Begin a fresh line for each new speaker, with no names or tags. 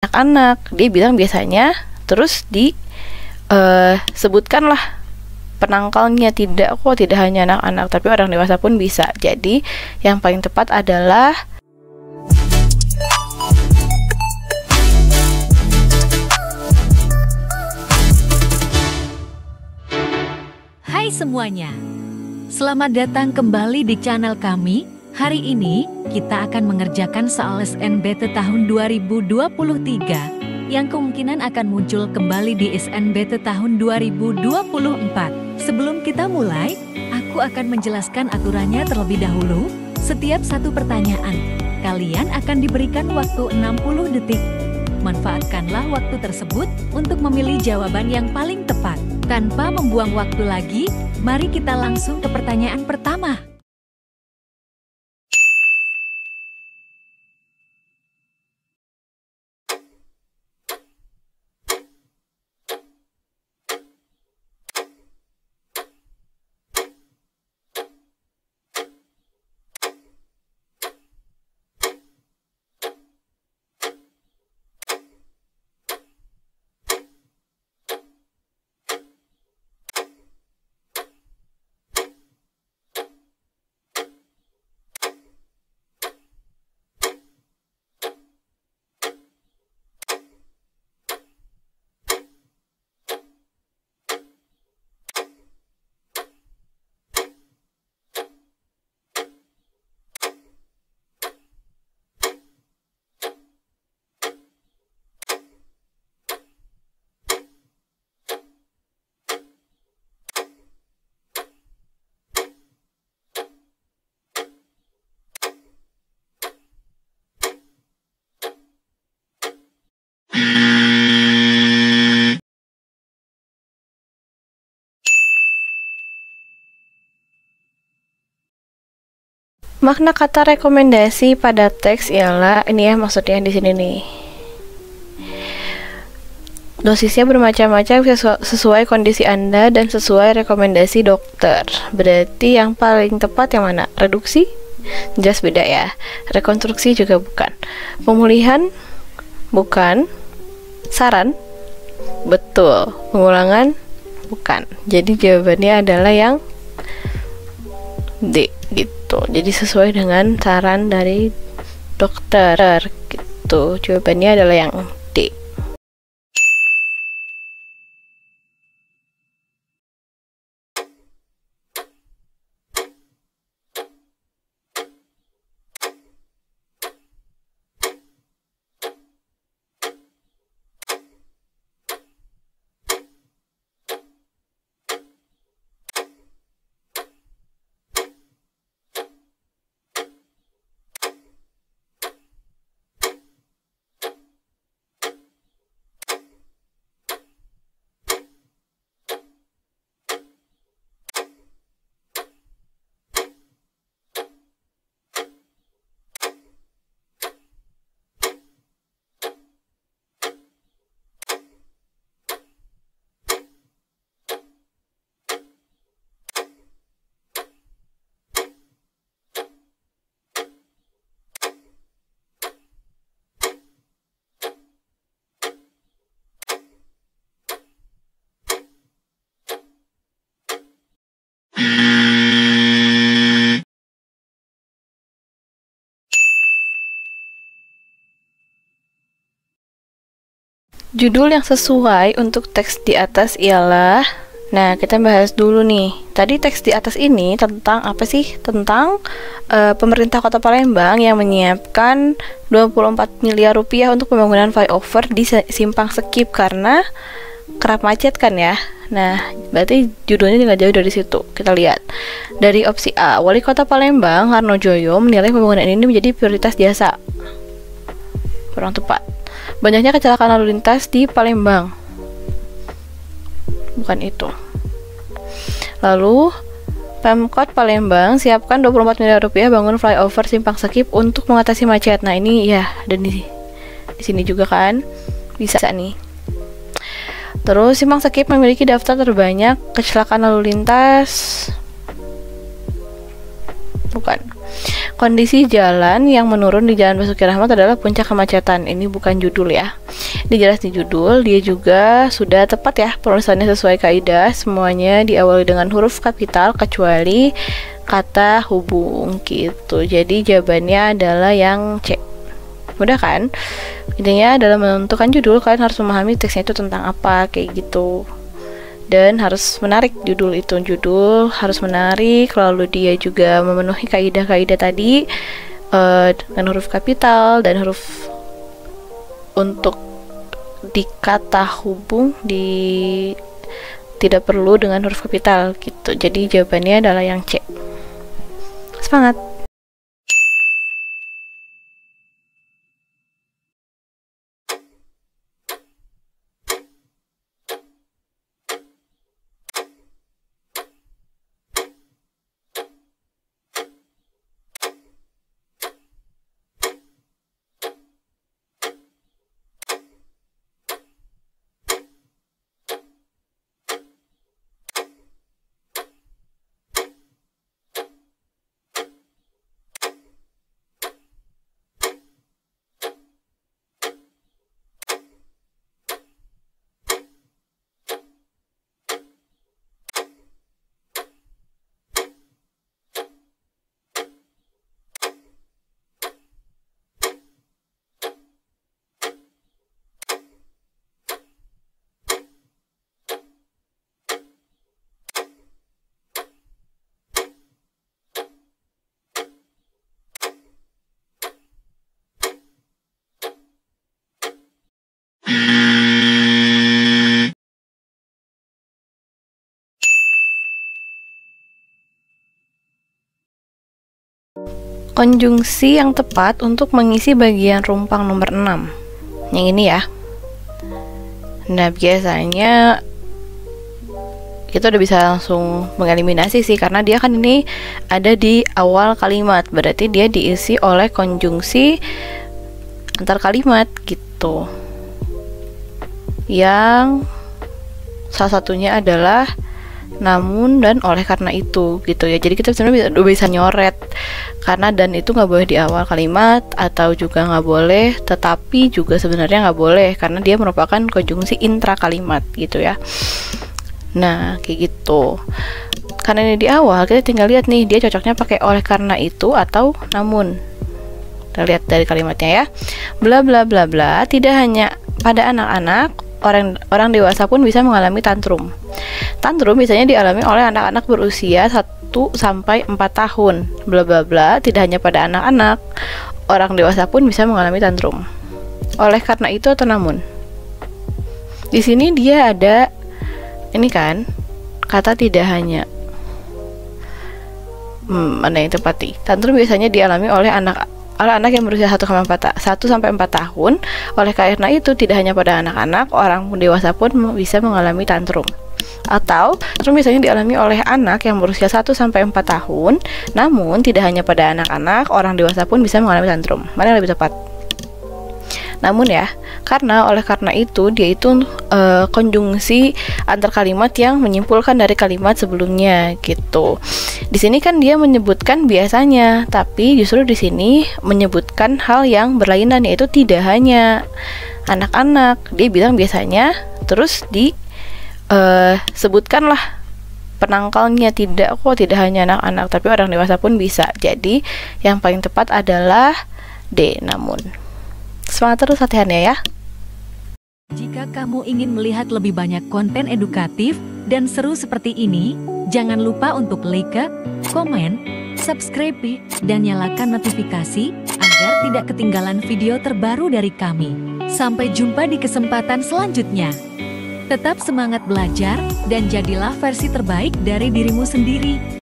anak-anak. Dia bilang biasanya, terus sebutkanlah penangkalnya. Tidak kok, tidak hanya anak-anak, tapi orang dewasa pun bisa. Jadi yang paling tepat adalah
Hai semuanya, selamat datang kembali di channel kami. Hari ini kita akan mengerjakan soal SNBT tahun 2023 yang kemungkinan akan muncul kembali di SNBT tahun 2024. Sebelum kita mulai, aku akan menjelaskan aturannya terlebih dahulu. Setiap satu pertanyaan, kalian akan diberikan waktu 60 detik. Manfaatkanlah waktu tersebut untuk memilih jawaban yang paling tepat. Tanpa membuang waktu lagi, mari kita langsung ke pertanyaan pertama.
makna kata rekomendasi pada teks ialah ini ya, maksudnya di sini nih. Dosisnya bermacam-macam sesuai kondisi Anda dan sesuai rekomendasi dokter. Berarti yang paling tepat yang mana? Reduksi? Jelas beda ya. Rekonstruksi juga bukan. Pemulihan? Bukan. Saran? Betul. Pengulangan? Bukan. Jadi jawabannya adalah yang D gitu. Jadi sesuai dengan saran dari dokter gitu. Jawabannya adalah yang D. Judul yang sesuai untuk teks di atas ialah, nah kita bahas dulu nih. Tadi teks di atas ini tentang apa sih? Tentang pemerintah Kota Palembang yang menyiapkan 24 miliar rupiah untuk pembangunan flyover di Simpang Sekip karena kerap macet kan ya. Nah, berarti judulnya tidak jauh dari situ. Kita lihat. Dari opsi A, Wali Kota Palembang Harnojoyo menilai pembangunan ini menjadi prioritas jasa. Kurang tepat. Banyaknya kecelakaan lalu lintas di Palembang. Bukan itu. Lalu Pemkot Palembang siapkan 24 miliar rupiah bangun flyover Simpang Sekip untuk mengatasi macet. Nah, ini ya, dan di sini juga kan bisa nih. Terus Simpang Sekip memiliki daftar terbanyak kecelakaan lalu lintas. Bukan. Kondisi jalan yang menurun di Jalan Basuki Rahmat adalah puncak kemacetan. Ini bukan judul ya. Dijelas di judul, dia juga sudah tepat ya penulisannya sesuai kaidah. Semuanya diawali dengan huruf kapital kecuali kata hubung gitu. Jadi jawabannya adalah yang C. Mudah kan? Intinya dalam menentukan judul kalian harus memahami teksnya itu tentang apa kayak gitu. Dan harus menarik judul itu. Judul harus menarik, lalu dia juga memenuhi kaidah-kaidah tadi dengan huruf kapital dan huruf untuk di kata hubung tidak perlu dengan huruf kapital gitu. Jadi jawabannya adalah yang C. Semangat! Konjungsi yang tepat untuk mengisi bagian rumpang nomor 6. Yang ini ya. Nah, biasanya kita udah bisa langsung mengeliminasi sih, karena dia kan ini ada di awal kalimat. Berarti dia diisi oleh konjungsi antar kalimat gitu. Yang salah satunya adalah namun dan oleh karena itu gitu ya. Jadi kita sebenarnya bisa nyoret karena dan itu nggak boleh di awal kalimat, atau juga nggak boleh tetapi juga sebenarnya nggak boleh karena dia merupakan konjungsi intra kalimat gitu ya. Nah kayak gitu. Karena ini di awal, kita tinggal lihat nih dia cocoknya pakai oleh karena itu atau namun. Kita lihat dari kalimatnya ya. Bla bla bla bla tidak hanya pada anak-anak, orang dewasa pun bisa mengalami tantrum. Tantrum biasanya dialami oleh anak-anak berusia 1 sampai 4 tahun. Bla bla bla tidak hanya pada anak-anak, orang dewasa pun bisa mengalami tantrum. Oleh karena itu atau namun. Di sini dia ada ini kan kata tidak hanya. Mana yang tepat nih? Tantrum biasanya dialami oleh anak yang berusia 1 sampai 4 tahun. Oleh karena itu tidak hanya pada anak-anak, orang dewasa pun bisa mengalami tantrum. Atau tantrum biasanya dialami oleh anak yang berusia 1 sampai 4 tahun, namun tidak hanya pada anak-anak, orang dewasa pun bisa mengalami tantrum. Mana yang lebih tepat? Namun ya, karena oleh karena itu dia itu konjungsi antar kalimat yang menyimpulkan dari kalimat sebelumnya gitu. Di sini kan dia menyebutkan biasanya, tapi justru di sini menyebutkan hal yang berlainan, yaitu tidak hanya anak-anak. Dia bilang biasanya, terus sebutkanlah penangkalnya, tidak hanya anak-anak, tapi orang dewasa pun bisa. Jadi yang paling tepat adalah D, namun. Semangat terus latihannya ya.
Jika kamu ingin melihat lebih banyak konten edukatif dan seru seperti ini, jangan lupa untuk like, komen, subscribe, dan nyalakan notifikasi agar tidak ketinggalan video terbaru dari kami. Sampai jumpa di kesempatan selanjutnya. Tetap semangat belajar dan jadilah versi terbaik dari dirimu sendiri.